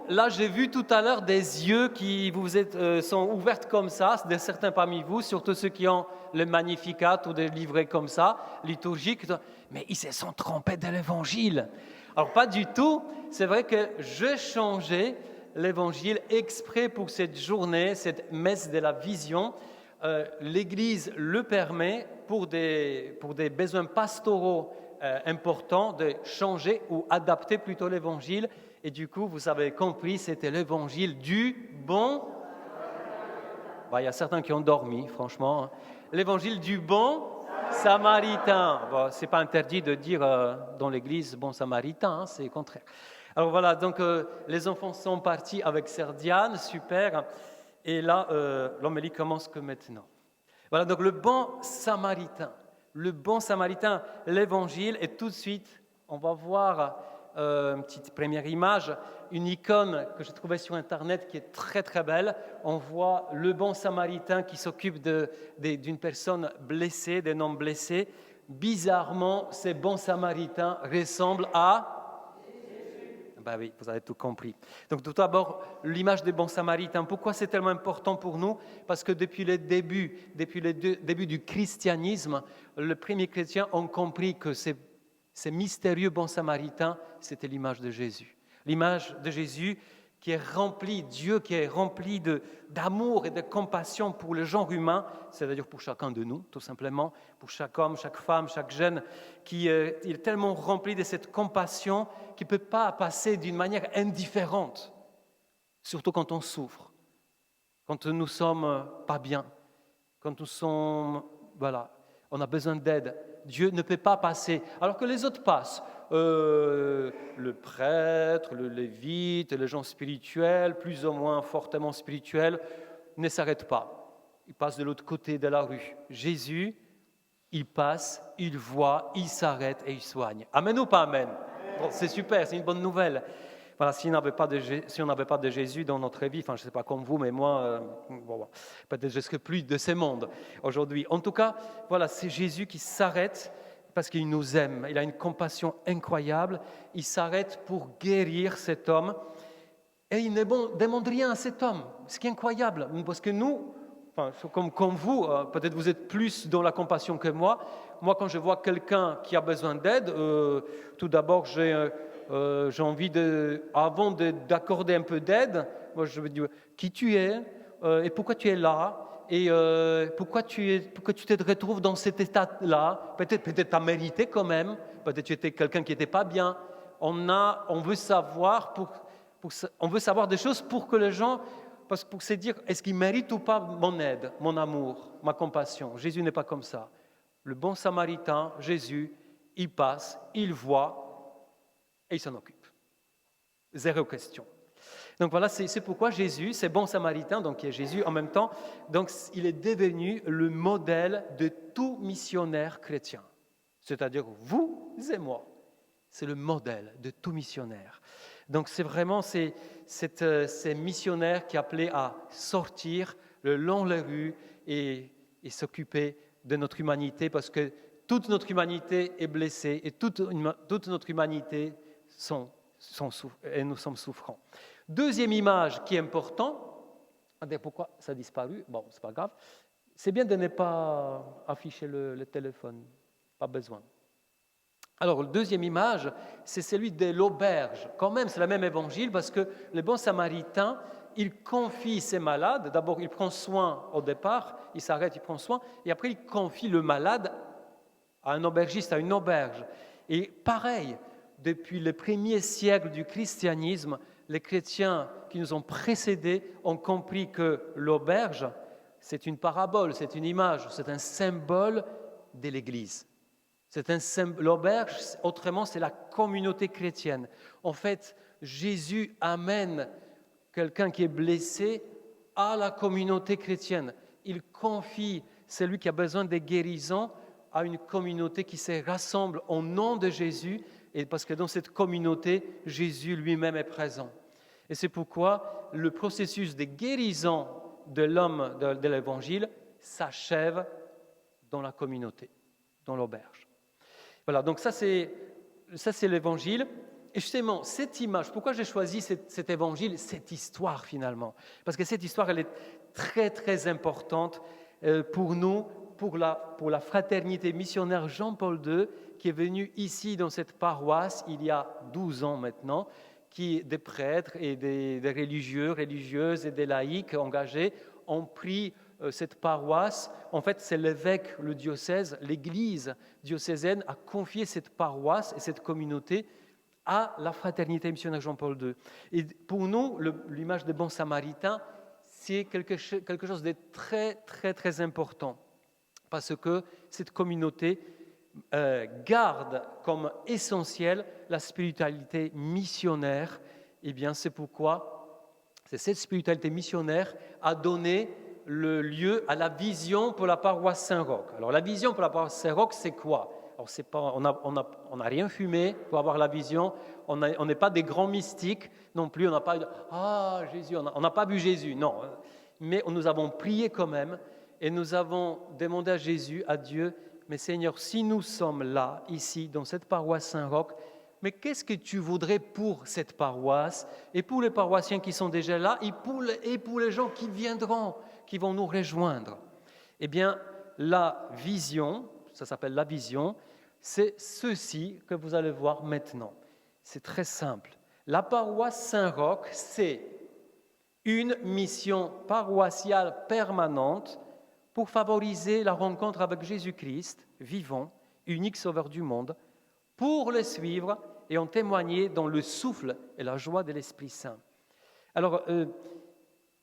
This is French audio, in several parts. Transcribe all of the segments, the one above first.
là, j'ai vu tout à l'heure des yeux qui sont ouverts comme ça, de certains parmi vous, surtout ceux qui ont le Magnificat ou des livrets comme ça, liturgiques, mais ils se sont trompés de l'Évangile. Alors, pas du tout. C'est vrai que je changeais l'Évangile exprès pour cette journée, cette messe de la vision. L'Église le permet pour des besoins pastoraux importants de changer ou adapter plutôt l'Évangile. Et du coup, vous avez compris, c'était l'Évangile du bon... Il y a certains qui ont dormi, franchement. Hein. L'Évangile du bon Samaritain. Bon, ce n'est pas interdit de dire dans l'Église bon Samaritain, hein, c'est le contraire. Alors voilà, donc les enfants sont partis avec Serdiane, super. Et là, l'homélie commence que maintenant. Voilà, donc le bon Samaritain. Le bon Samaritain, l'Évangile. Et tout de suite, on va voir une petite première image, une icône que j'ai trouvée sur Internet qui est très très belle. On voit le bon Samaritain qui s'occupe d'une personne blessée, d'un homme blessé. Bizarrement, ces bons Samaritains ressemblent à... Ben oui, vous avez tout compris. Donc tout d'abord, l'image des bons Samaritains. Pourquoi c'est tellement important pour nous? Parce que depuis le début du christianisme, les premiers chrétiens ont compris que ces mystérieux bons Samaritains, c'était l'image de Jésus. L'image de Jésus qui est rempli, Dieu qui est rempli d'amour et de compassion pour le genre humain, c'est-à-dire pour chacun de nous, tout simplement, pour chaque homme, chaque femme, chaque jeune, il est tellement rempli de cette compassion qu'il ne peut pas passer d'une manière indifférente, surtout quand on souffre, quand nous ne sommes pas bien, quand nous sommes, on a besoin d'aide. Dieu ne peut pas passer, alors que les autres passent. Le prêtre, le lévite, les gens spirituels, plus ou moins fortement spirituels, ne s'arrêtent pas. Ils passent de l'autre côté de la rue. Jésus, il passe, il voit, il s'arrête et il soigne. Amen ou pas amen? Bon, c'est super, c'est une bonne nouvelle. Voilà, si on n'avait pas de Jésus dans notre vie, je ne sais pas comme vous, mais moi, peut-être je ne serais plus de ce monde aujourd'hui. En tout cas, voilà, c'est Jésus qui s'arrête parce qu'il nous aime. Il a une compassion incroyable. Il s'arrête pour guérir cet homme. Et il ne demande rien à cet homme. Ce qui est incroyable, parce que nous, comme vous, peut-être vous êtes plus dans la compassion que moi. Moi, quand je vois quelqu'un qui a besoin d'aide, tout d'abord, j'ai envie avant d'accorder un peu d'aide, moi je veux dire qui tu es et pourquoi tu es là et pourquoi tu te retrouves dans cet état-là. Peut-être tu as mérité quand même, peut-être tu étais quelqu'un qui n'était pas bien. On veut savoir on veut savoir des choses pour que les gens, pour se dire est-ce qu'ils méritent ou pas mon aide, mon amour, ma compassion. Jésus n'est pas comme ça. Le bon Samaritain, Jésus, il passe, il voit et il s'en occupe. Zéro question. Donc voilà, c'est pourquoi Jésus, c'est bon Samaritain, donc qui est Jésus en même temps, donc il est devenu le modèle de tout missionnaire chrétien. C'est-à-dire vous et moi. C'est le modèle de tout missionnaire. Donc c'est vraiment ces missionnaires qui appelaient à sortir le long des rues et s'occuper de notre humanité, parce que toute notre humanité est blessée et toute notre humanité et nous sommes souffrants. Deuxième image qui est importante, pourquoi ça a disparu? Bon, c'est pas grave. C'est bien de ne pas afficher le téléphone, pas besoin. Alors, la deuxième image, c'est celui de l'auberge. Quand même, c'est le même évangile parce que le bon Samaritain, il confie ses malades. D'abord, il prend soin au départ, il s'arrête, il prend soin, et après, il confie le malade à un aubergiste, à une auberge. Et pareil, depuis les premiers siècles du christianisme, les chrétiens qui nous ont précédés ont compris que l'auberge, c'est une parabole, c'est une image, c'est un symbole de l'Église. L'auberge, autrement, c'est la communauté chrétienne. En fait, Jésus amène quelqu'un qui est blessé à la communauté chrétienne. Il confie celui qui a besoin de guérison à une communauté qui se rassemble au nom de Jésus, et parce que dans cette communauté, Jésus lui-même est présent. Et c'est pourquoi le processus de guérison de l'homme de l'Évangile s'achève dans la communauté, dans l'auberge. Voilà, donc ça c'est l'Évangile. Et justement, cette image, pourquoi j'ai choisi cet évangile, cette histoire finalement? Parce que cette histoire, elle est très, très importante pour nous, pour la fraternité missionnaire Jean-Paul II, qui est venu ici dans cette paroisse il y a 12 ans maintenant, qui des prêtres et des religieux, religieuses et des laïcs engagés ont pris cette paroisse. En fait, c'est l'évêque, le diocèse, l'église diocésaine a confié cette paroisse et cette communauté à la fraternité missionnaire Jean-Paul II. Et pour nous, l'image des bons samaritains, c'est quelque chose de très, très, très important, parce que cette communauté garde comme essentielle la spiritualité missionnaire. Eh bien, c'est pourquoi cette spiritualité missionnaire a donné le lieu à la vision pour la paroisse Saint-Roch. Alors, la vision pour la paroisse Saint-Roch, c'est quoi? Alors, on n'a rien fumé pour avoir la vision, on n'est pas des grands mystiques non plus, on n'a pas eu Jésus, on n'a pas vu Jésus, non. Mais nous avons prié quand même et nous avons demandé à Jésus, à Dieu, mais Seigneur, si nous sommes là, ici, dans cette paroisse Saint-Roch, mais qu'est-ce que tu voudrais pour cette paroisse et pour les paroissiens qui sont déjà là et pour les gens qui viendront, qui vont nous rejoindre? Eh bien, la vision, ça s'appelle la vision, c'est ceci que vous allez voir maintenant. C'est très simple. La paroisse Saint-Roch, c'est une mission paroissiale permanente pour favoriser la rencontre avec Jésus-Christ, vivant, unique sauveur du monde, pour le suivre et en témoigner dans le souffle et la joie de l'Esprit Saint. Alors,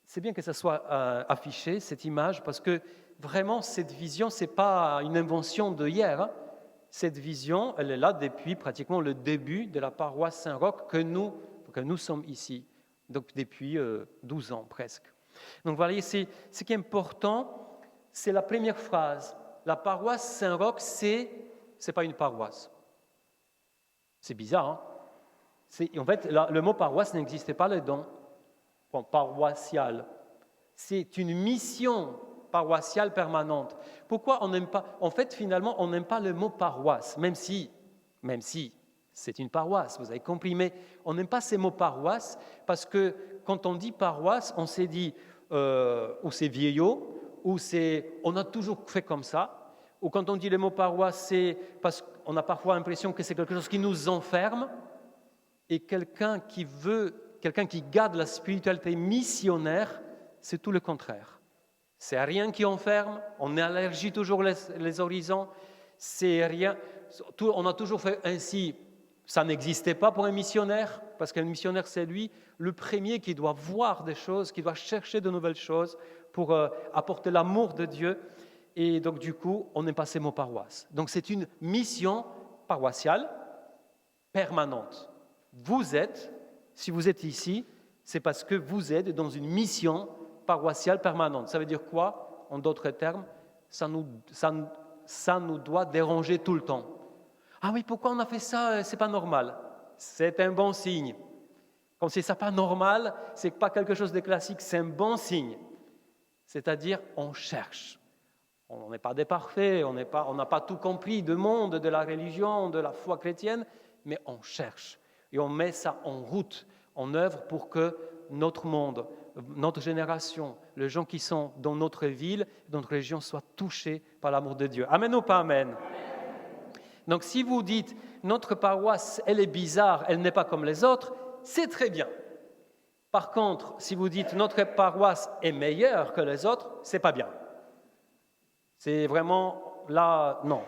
c'est bien que ça soit affiché, cette image, parce que vraiment, cette vision, ce n'est pas une invention d'hier. Hein. Cette vision, elle est là depuis pratiquement le début de la paroisse Saint-Roch que nous sommes ici, donc depuis 12 ans presque. Donc, voilà, ce qui est important, c'est la première phrase. La paroisse Saint-Roch, c'est pas une paroisse. C'est bizarre, hein? En fait, le mot paroisse n'existait pas là-dedans. Bon, paroissial. C'est une mission paroissiale permanente. Pourquoi on n'aime pas? En fait, finalement, on n'aime pas le mot paroisse, même si c'est une paroisse, vous avez compris, mais on n'aime pas ces mots paroisse parce que quand on dit paroisse, on s'est dit ou c'est vieillot, ou c'est on a toujours fait comme ça, ou quand on dit le mot paroisse, c'est parce qu'on a parfois l'impression que c'est quelque chose qui nous enferme, et quelqu'un qui garde la spiritualité missionnaire, c'est tout le contraire. C'est rien qui enferme, on élargit toujours les horizons, c'est rien. On a toujours fait ainsi. Ça n'existait pas pour un missionnaire, parce qu'un missionnaire, c'est lui le premier qui doit voir des choses, qui doit chercher de nouvelles choses pour apporter l'amour de Dieu. Et donc, du coup, on n'aime pas ces mots paroisse. Donc, c'est une mission paroissiale permanente. Si vous êtes ici, c'est parce que vous êtes dans une mission paroissiale permanente. Ça veut dire quoi? En d'autres termes, ça nous doit déranger tout le temps. Ah oui, pourquoi on a fait ça? C'est pas normal. C'est un bon signe. Comme si c'est pas normal, c'est pas quelque chose de classique, c'est un bon signe. C'est-à-dire, on cherche. On n'est pas des parfaits, on n'a pas tout compris du monde, de la religion, de la foi chrétienne, mais on cherche. Et on met ça en route, en œuvre pour que notre monde, notre génération, les gens qui sont dans notre ville, dans notre région, soient touchés par l'amour de Dieu. Amen ou pas amen? Donc si vous dites, notre paroisse, elle est bizarre, elle n'est pas comme les autres, c'est très bien. Par contre, si vous dites, notre paroisse est meilleure que les autres, c'est pas bien. C'est vraiment là, non.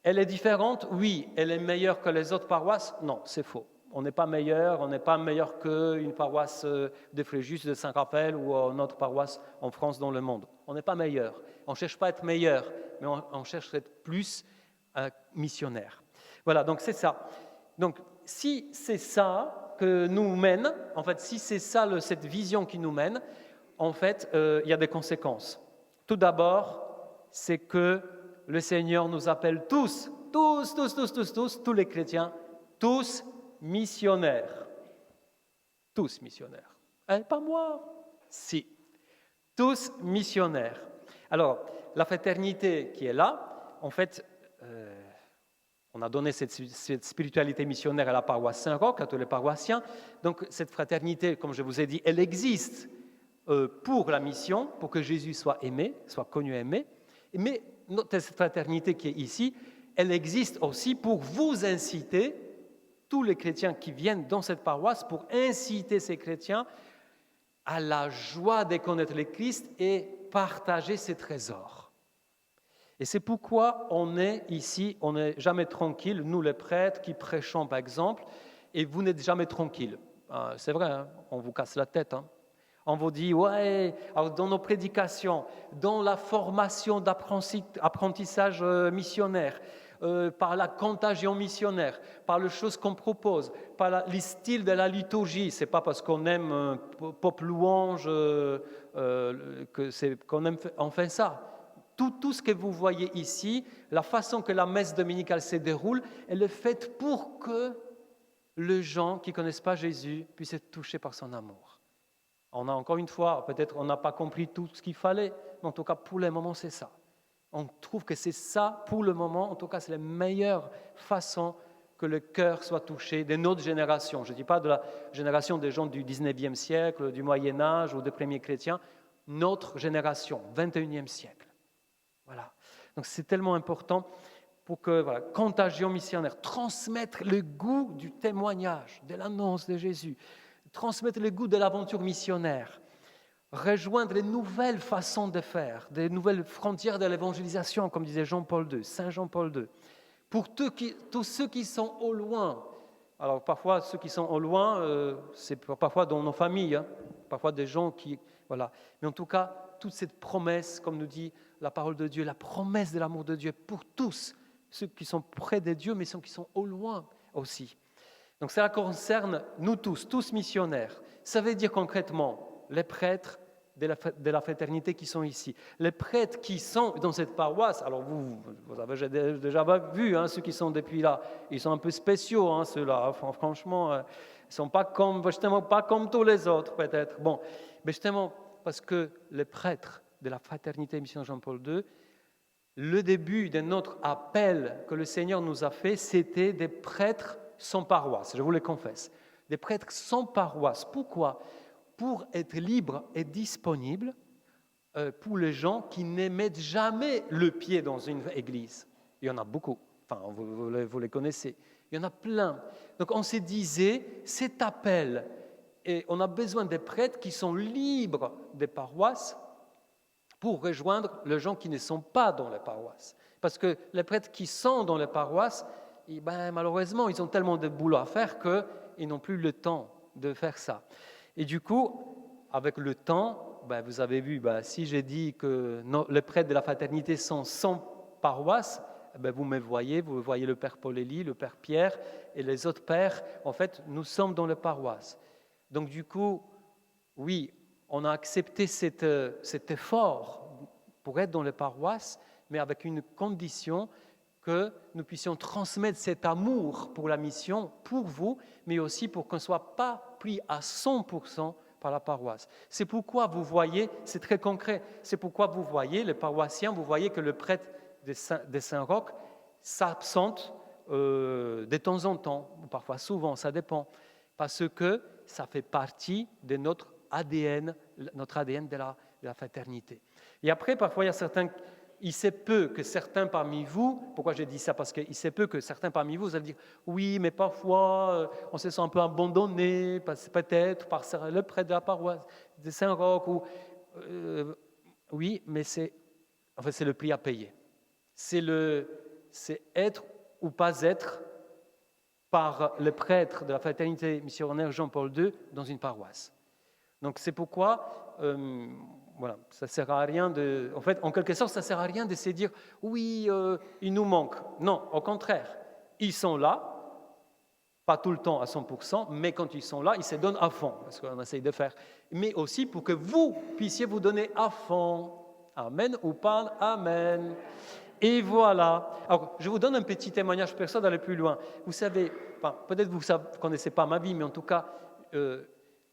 Elle est différente, oui. Elle est meilleure que les autres paroisses, non, c'est faux. On n'est pas meilleur qu'une paroisse de Fréjus, de Saint-Raphaël ou une autre paroisse en France, dans le monde. On n'est pas meilleur. On ne cherche pas à être meilleur, mais on cherche à être plus missionnaire. Voilà, donc c'est ça. Donc, si c'est ça que nous mène, en fait, si c'est ça cette vision qui nous mène, en fait, il y a des conséquences. Tout d'abord, c'est que le Seigneur nous appelle tous les chrétiens, tous missionnaires. Tous missionnaires. Pas moi. Si. Tous missionnaires. Alors, la fraternité qui est là, en fait, On a donné cette spiritualité missionnaire à la paroisse Saint-Roch, à tous les paroissiens. Donc cette fraternité, comme je vous ai dit, elle existe pour la mission, pour que Jésus soit aimé, soit connu et aimé. Mais cette fraternité qui est ici, elle existe aussi pour vous inciter, tous les chrétiens qui viennent dans cette paroisse, pour inciter ces chrétiens à la joie de connaître le Christ et partager ses trésors. Et c'est pourquoi on est ici, on n'est jamais tranquille, nous les prêtres qui prêchons par exemple, et vous n'êtes jamais tranquille. C'est vrai, hein, on vous casse la tête. Hein. On vous dit, ouais, alors dans nos prédications, dans la formation d'apprentissage missionnaire, par la contagion missionnaire, par les choses qu'on propose, par les styles de la liturgie. Ce n'est pas parce qu'on aime pop louange qu'on fait ça. Tout ce que vous voyez ici, la façon que la messe dominicale se déroule, elle est faite pour que les gens qui ne connaissent pas Jésus puissent être touchés par son amour. On a encore une fois, peut-être on n'a pas compris tout ce qu'il fallait, mais en tout cas pour le moment c'est ça. On trouve que c'est ça pour le moment, en tout cas c'est la meilleure façon que le cœur soit touché de notre génération. Je ne dis pas de la génération des gens du 19e siècle, du Moyen-Âge ou des premiers chrétiens, notre génération, 21e siècle. Voilà. Donc c'est tellement important pour que, voilà, contagion missionnaire, transmettre le goût du témoignage, de l'annonce de Jésus, transmettre le goût de l'aventure missionnaire, rejoindre les nouvelles façons de faire, des nouvelles frontières de l'évangélisation, comme disait Jean-Paul II, Saint Jean-Paul II. Pour tous ceux qui sont au loin, alors parfois ceux qui sont au loin, c'est parfois dans nos familles, hein, parfois des gens qui... Voilà. Mais en tout cas, toute cette promesse, comme nous dit la parole de Dieu, la promesse de l'amour de Dieu pour tous, ceux qui sont près de Dieu, mais ceux qui sont au loin aussi. Donc cela concerne nous tous missionnaires. Ça veut dire concrètement les prêtres de la fraternité qui sont ici. Les prêtres qui sont dans cette paroisse, alors vous avez déjà vu, hein, ceux qui sont depuis là, ils sont un peu spéciaux, hein, ceux-là, franchement, ils ne sont justement pas comme tous les autres peut-être. Bon, mais justement, parce que les prêtres de la fraternité mission Jean-Paul II, le début de notre appel que le Seigneur nous a fait, c'était des prêtres sans paroisse, je vous le confesse. Des prêtres sans paroisse. Pourquoi ? Pour être libres et disponibles pour les gens qui ne mettent jamais le pied dans une église. Il y en a beaucoup, enfin vous les connaissez, il y en a plein. Donc on se disait, cet appel, et on a besoin des prêtres qui sont libres des paroisses pour rejoindre les gens qui ne sont pas dans les paroisses. Parce que les prêtres qui sont dans les paroisses, malheureusement, ils ont tellement de boulot à faire qu'ils n'ont plus le temps de faire ça. Et du coup, avec le temps, vous avez vu, si j'ai dit que les prêtres de la fraternité sont sans paroisse, vous voyez le Père Paul-Élie, le Père Pierre et les autres pères. En fait, nous sommes dans les paroisses. Donc du coup, oui, on a accepté cet effort pour être dans les paroisses, mais avec une condition que nous puissions transmettre cet amour pour la mission, pour vous, mais aussi pour qu'on ne soit pas pris à 100% par la paroisse. C'est pourquoi vous voyez, c'est très concret, c'est pourquoi vous voyez, les paroissiens, vous voyez que le prêtre de Saint-Roch s'absente de temps en temps, ou parfois souvent, ça dépend, parce que ça fait partie de notre ADN de la fraternité. Et après, parfois, il se peut que certains parmi vous, pourquoi je dis ça? Parce qu'il se peut que certains parmi vous, vous allez dire, oui, mais parfois, on se sent un peu abandonné, peut-être par le prêtre de la paroisse de Saint-Roch, oui, mais c'est le prix à payer. C'est être ou pas être par le prêtre de la fraternité missionnaire Jean-Paul II dans une paroisse. Donc c'est pourquoi, ça sert à rien en fait, en quelque sorte, ça sert à rien de se dire, oui, il nous manque. Non, au contraire, ils sont là, pas tout le temps à 100%, mais quand ils sont là, ils se donnent à fond, parce qu'on essaye de faire. Mais aussi pour que vous puissiez vous donner à fond. Amen ou pas amen. Et voilà. Alors, je vous donne un petit témoignage personnel d'aller plus loin. Vous savez, peut-être vous ne connaissez pas ma vie, mais en tout cas,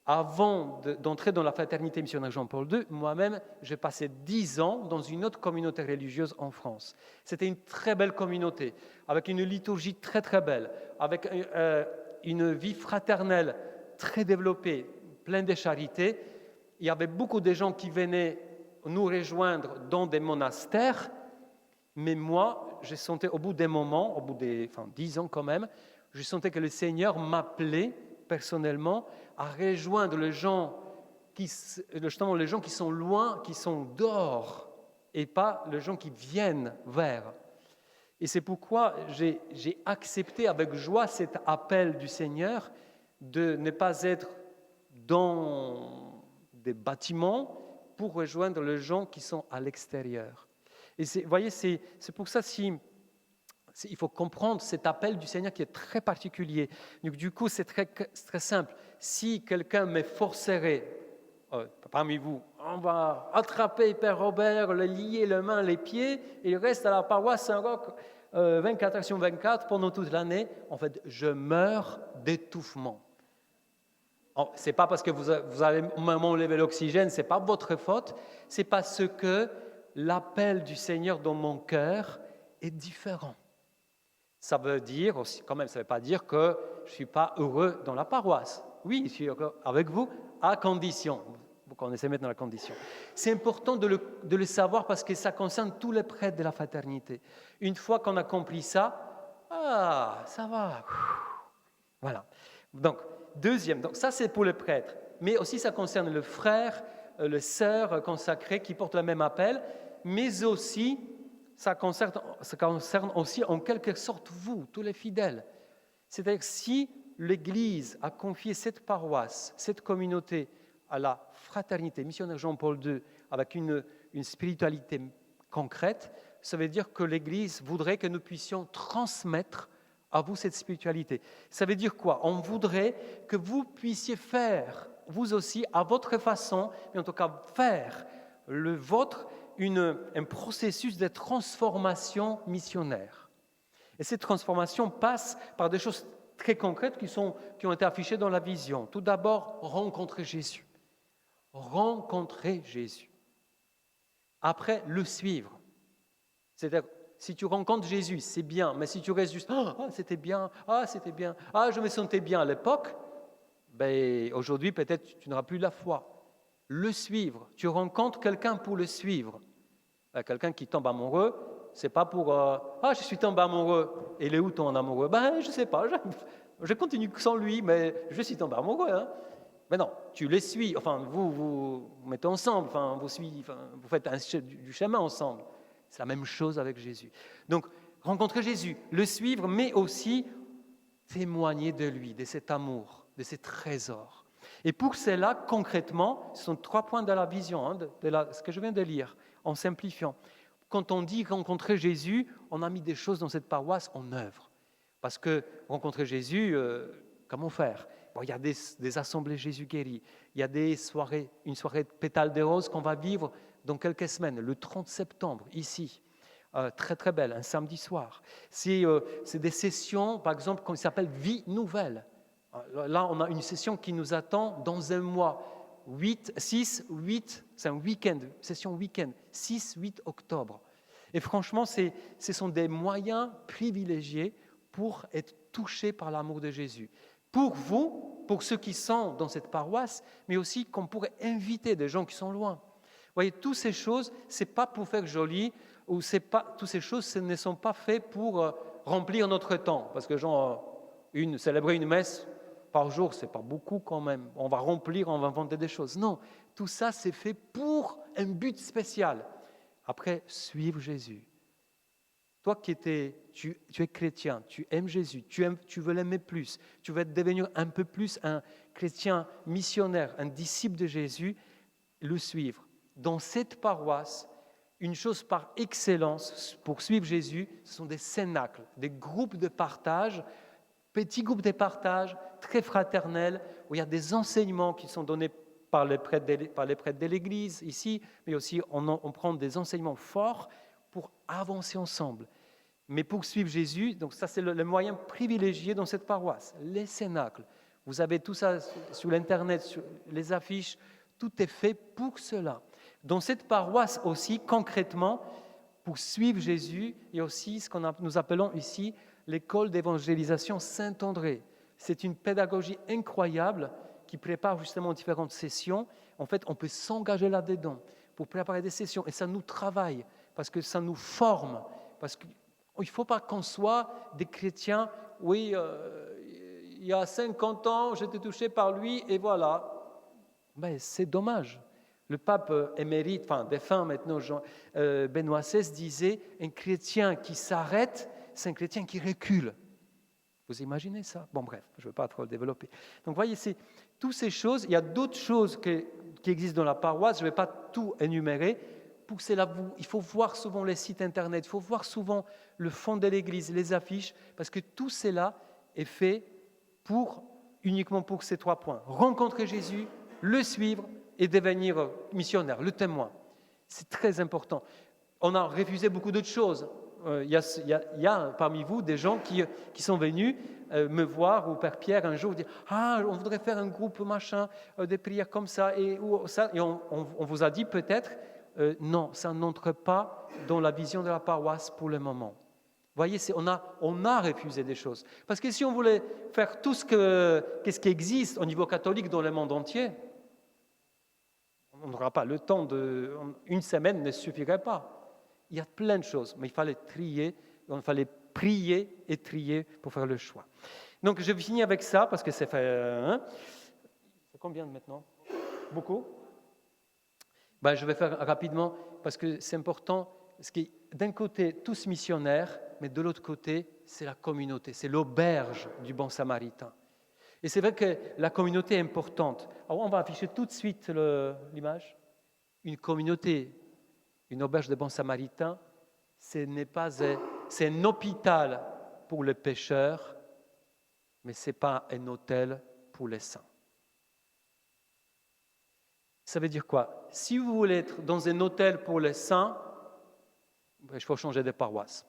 avant d'entrer dans la fraternité missionnaire Jean-Paul II, moi-même, j'ai passé 10 ans dans une autre communauté religieuse en France. C'était une très belle communauté, avec une liturgie très très belle, avec une vie fraternelle très développée, pleine de charité. Il y avait beaucoup de gens qui venaient nous rejoindre dans des monastères, mais moi, je sentais au bout des moments, au bout des 10 ans quand même, je sentais que le Seigneur m'appelait personnellement à rejoindre justement les gens qui sont loin, qui sont dehors, et pas les gens qui viennent vers. Et c'est pourquoi j'ai accepté avec joie cet appel du Seigneur de ne pas être dans des bâtiments pour rejoindre les gens qui sont à l'extérieur. Et vous voyez, c'est pour ça il faut comprendre cet appel du Seigneur qui est très particulier. Donc, du coup, c'est très simple. Si quelqu'un me forcerait, parmi vous, on va attraper Père Robert, le lier les mains, les pieds, et il reste à la paroisse Saint-Roch 24h/24 pendant toute l'année, en fait, je meurs d'étouffement. Ce n'est pas parce que vous allez m'enlever l'oxygène, ce n'est pas votre faute, c'est parce que l'appel du Seigneur dans mon cœur est différent. Ça veut dire aussi, quand même, ça ne veut pas dire que je ne suis pas heureux dans la paroisse. Oui, je suis heureux avec vous, à condition. Vous connaissez maintenant la condition. C'est important de le savoir parce que ça concerne tous les prêtres de la fraternité. Une fois qu'on a compris ça, ça va. Voilà. Donc, ça c'est pour les prêtres. Mais aussi ça concerne le frère, les sœurs consacrés qui portent le même appel, mais aussi ça concerne aussi en quelque sorte vous, tous les fidèles. C'est-à-dire si l'Église a confié cette paroisse, cette communauté à la fraternité missionnaire Jean-Paul II avec une spiritualité concrète, ça veut dire que l'Église voudrait que nous puissions transmettre à vous cette spiritualité. Ça veut dire quoi? On voudrait que vous puissiez faire, vous aussi, à votre façon, mais en tout cas faire le vôtre, un processus de transformation missionnaire. Et cette transformation passe par des choses très concrètes qui ont été affichées dans la vision. Tout d'abord, rencontrer Jésus. Rencontrer Jésus. Après, le suivre. C'est-à-dire, si tu rencontres Jésus, c'est bien, mais si tu restes juste « c'était bien, je me sentais bien à l'époque », aujourd'hui, peut-être, tu n'auras plus la foi. Le suivre. Tu rencontres quelqu'un pour le suivre. Quelqu'un qui tombe amoureux, c'est pas pour je suis tombé amoureux. Et il est où ton amoureux? Je sais pas. Je continue sans lui, mais je suis tombé amoureux. Hein. Mais non, tu les suis. Enfin, vous mettez ensemble. Enfin, vous faites du chemin ensemble. C'est la même chose avec Jésus. Donc, rencontrer Jésus, le suivre, mais aussi témoigner de lui, de cet amour, de ses trésors. Et pour cela, concrètement, ce sont 3 points de la vision, ce que je viens de lire, en simplifiant. Quand on dit rencontrer Jésus, on a mis des choses dans cette paroisse en œuvre. Parce que rencontrer Jésus, comment faire? Il y a des assemblées Jésus guéri. Il y a une soirée de pétales de roses qu'on va vivre dans quelques semaines, le 30 septembre, ici. Très très belle, un samedi soir. C'est des sessions, par exemple, qui s'appellent Vie Nouvelle. Là, on a une session qui nous attend dans un mois. 8, c'est un week-end, session week-end, 6-8 octobre. Et franchement, ce sont des moyens privilégiés pour être touchés par l'amour de Jésus. Pour vous, pour ceux qui sont dans cette paroisse, mais aussi qu'on pourrait inviter des gens qui sont loin. Vous voyez, toutes ces choses, ce n'est pas pour faire joli, toutes ces choses ce ne sont pas faites pour remplir notre temps. Parce que célébrer une messe par jour, ce n'est pas beaucoup quand même. On va inventer des choses. Non, tout ça, c'est fait pour un but spécial. Après, suivre Jésus. Toi tu es chrétien, tu aimes Jésus, tu veux l'aimer plus, tu veux devenir un peu plus un chrétien missionnaire, un disciple de Jésus, le suivre. Dans cette paroisse, une chose par excellence pour suivre Jésus, ce sont des cénacles, des groupes de partage, petits groupes de partage très fraternels, où il y a des enseignements qui sont donnés par les prêtres de l'Église ici, mais aussi on prend des enseignements forts pour avancer ensemble. Mais pour suivre Jésus, donc ça c'est le moyen privilégié dans cette paroisse, les cénacles. Vous avez tout ça sur l'Internet, sur les affiches, tout est fait pour cela. Dans cette paroisse aussi, concrètement, pour suivre Jésus, il y a aussi ce que nous appelons ici l'école d'évangélisation Saint-André. C'est une pédagogie incroyable qui prépare justement différentes sessions. En fait, on peut s'engager là-dedans pour préparer des sessions et ça nous travaille parce que ça nous forme. Parce qu'il ne faut pas qu'on soit des chrétiens, oui, il y a 50 ans, j'étais touché par lui et voilà. Ben, c'est dommage. Le pape émérite, enfin défunt maintenant, Benoît XVI disait, un chrétien qui s'arrête, c'est un chrétien qui recule. Vous imaginez ça? Bon, bref, je ne veux pas trop le développer. Donc, voyez, c'est toutes ces choses. Il y a d'autres choses qui existent dans la paroisse. Je ne vais pas tout énumérer. Pour cela, il faut voir souvent les sites Internet, il faut voir souvent le fond de l'Église, les affiches, parce que tout cela est fait uniquement pour ces 3 points. Rencontrer Jésus, le suivre et devenir missionnaire, le témoin. C'est très important. On a refusé beaucoup d'autres choses. Il y a parmi vous des gens qui sont venus me voir, ou Père Pierre un jour, dire « Ah, on voudrait faire un groupe machin, des prières comme ça. » Et on vous a dit peut-être « Non, ça n'entre pas dans la vision de la paroisse pour le moment. » Vous voyez, on a refusé des choses. Parce que si on voulait faire tout ce qui existe au niveau catholique dans le monde entier, on n'aura pas le temps une semaine ne suffirait pas. Il y a plein de choses, mais il fallait prier et trier pour faire le choix. Donc, je finis avec ça, parce que c'est fait... C'est combien maintenant? Beaucoup? Je vais faire rapidement, parce que c'est important. Parce que d'un côté, tous missionnaires, mais de l'autre côté, c'est la communauté, c'est l'auberge du bon samaritain. Et c'est vrai que la communauté est importante. Alors, on va afficher tout de suite l'image. Une communauté, une auberge de bons samaritains, c'est un hôpital pour les pécheurs, mais ce n'est pas un hôtel pour les saints. Ça veut dire quoi? Si vous voulez être dans un hôtel pour les saints, il faut changer de paroisse.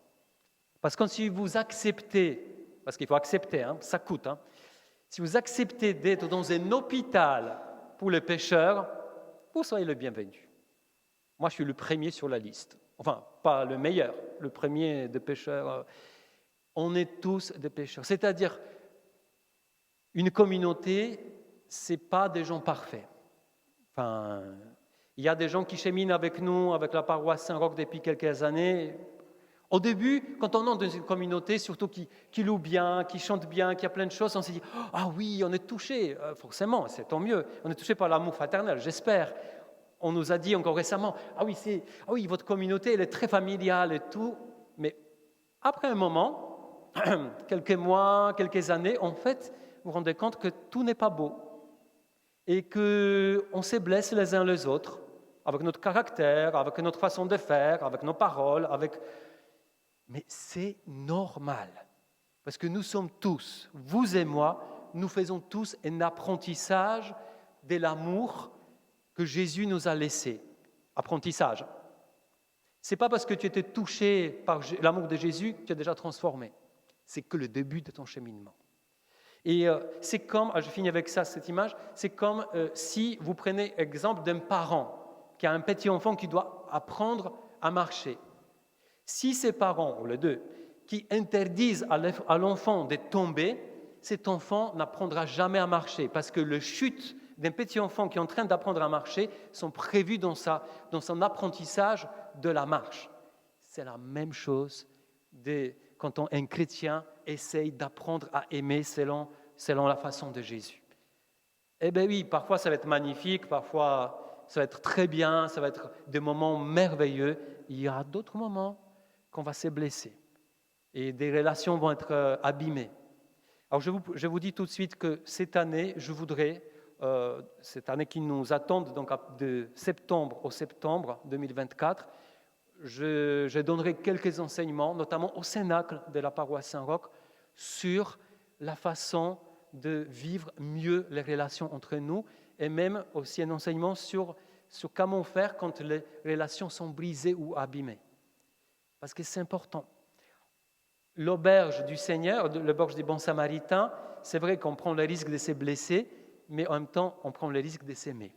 Parce que si vous acceptez, parce qu'il faut accepter, ça coûte, si vous acceptez d'être dans un hôpital pour les pécheurs, vous soyez le bienvenu. Moi, je suis le premier sur la liste. Enfin, pas le meilleur, le premier des pécheurs. On est tous des pécheurs. C'est-à-dire, une communauté, ce n'est pas des gens parfaits. Enfin, il y a des gens qui cheminent avec nous, avec la paroisse Saint-Roch depuis quelques années. Au début, quand on entre dans une communauté, surtout qui loue bien, qui chante bien, qui a plein de choses, on s'est dit « Ah oui, on est touché, forcément, c'est tant mieux. On est touché par l'amour fraternel, j'espère. » On nous a dit encore récemment « Ah oui, votre communauté, elle est très familiale et tout. » Mais après un moment, quelques mois, quelques années, en fait, vous vous rendez compte que tout n'est pas beau et qu'on se blesse les uns les autres avec notre caractère, avec notre façon de faire, avec nos paroles, Mais c'est normal, parce que nous sommes tous, vous et moi, nous faisons tous un apprentissage de l'amour que Jésus nous a laissé. Apprentissage. Ce n'est pas parce que tu étais touché par l'amour de Jésus que tu es déjà transformé. C'est que le début de ton cheminement. Et c'est comme, je finis avec ça, cette image, c'est comme si vous prenez l'exemple d'un parent qui a un petit enfant qui doit apprendre à marcher. Si ses parents, ou les deux, qui interdisent à l'enfant de tomber, cet enfant n'apprendra jamais à marcher parce que les chutes d'un petit enfant qui est en train d'apprendre à marcher sont prévues dans son apprentissage de la marche. C'est la même chose quand un chrétien essaye d'apprendre à aimer selon la façon de Jésus. Eh bien oui, parfois ça va être magnifique, parfois ça va être très bien, ça va être des moments merveilleux. Il y a d'autres moments qu'on va se blesser et des relations vont être abîmées. Alors je vous dis tout de suite que cette année, je voudrais, cette année qui nous attend, donc de septembre au septembre 2024, je donnerai quelques enseignements, notamment au Cénacle de la paroisse Saint-Roch, sur la façon de vivre mieux les relations entre nous et même aussi un enseignement sur comment faire quand les relations sont brisées ou abîmées. Parce que c'est important. L'auberge du Seigneur, l'auberge des bons samaritains, c'est vrai qu'on prend le risque de se blesser, mais en même temps, on prend le risque de s'aimer.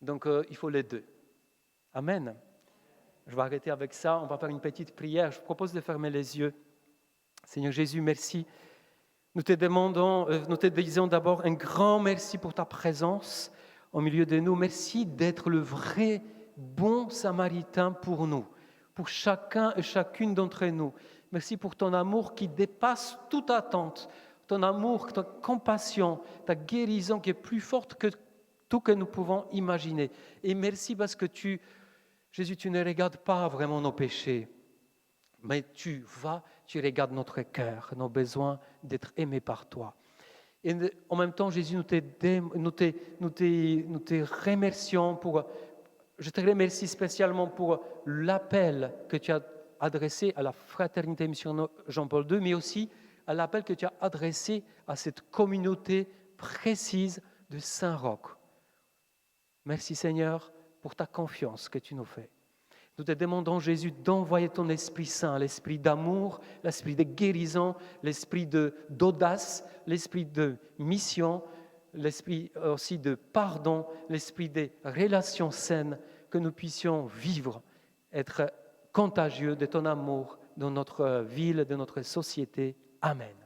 Donc, il faut les deux. Amen. Je vais arrêter avec ça. On va faire une petite prière. Je vous propose de fermer les yeux. Seigneur Jésus, merci. Nous te disons d'abord un grand merci pour ta présence au milieu de nous. Merci d'être le vrai bon samaritain pour nous, pour chacun et chacune d'entre nous. Merci pour ton amour qui dépasse toute attente, ton amour, ta compassion, ta guérison qui est plus forte que tout que nous pouvons imaginer. Et merci parce que Jésus, tu ne regardes pas vraiment nos péchés, mais tu regardes notre cœur, nos besoins d'être aimés par toi. Et en même temps, Jésus, nous te remercions je te remercie spécialement pour l'appel que tu as adressé à la Fraternité Mission Jean-Paul II, mais aussi à l'appel que tu as adressé à cette communauté précise de Saint-Roch. Merci Seigneur pour ta confiance que tu nous fais. Nous te demandons, Jésus, d'envoyer ton Esprit Saint, l'esprit d'amour, l'esprit de guérison, l'esprit d'audace, l'esprit de mission, l'esprit aussi de pardon, l'esprit des relations saines, que nous puissions vivre, être contagieux de ton amour dans notre ville, de notre société. Amen.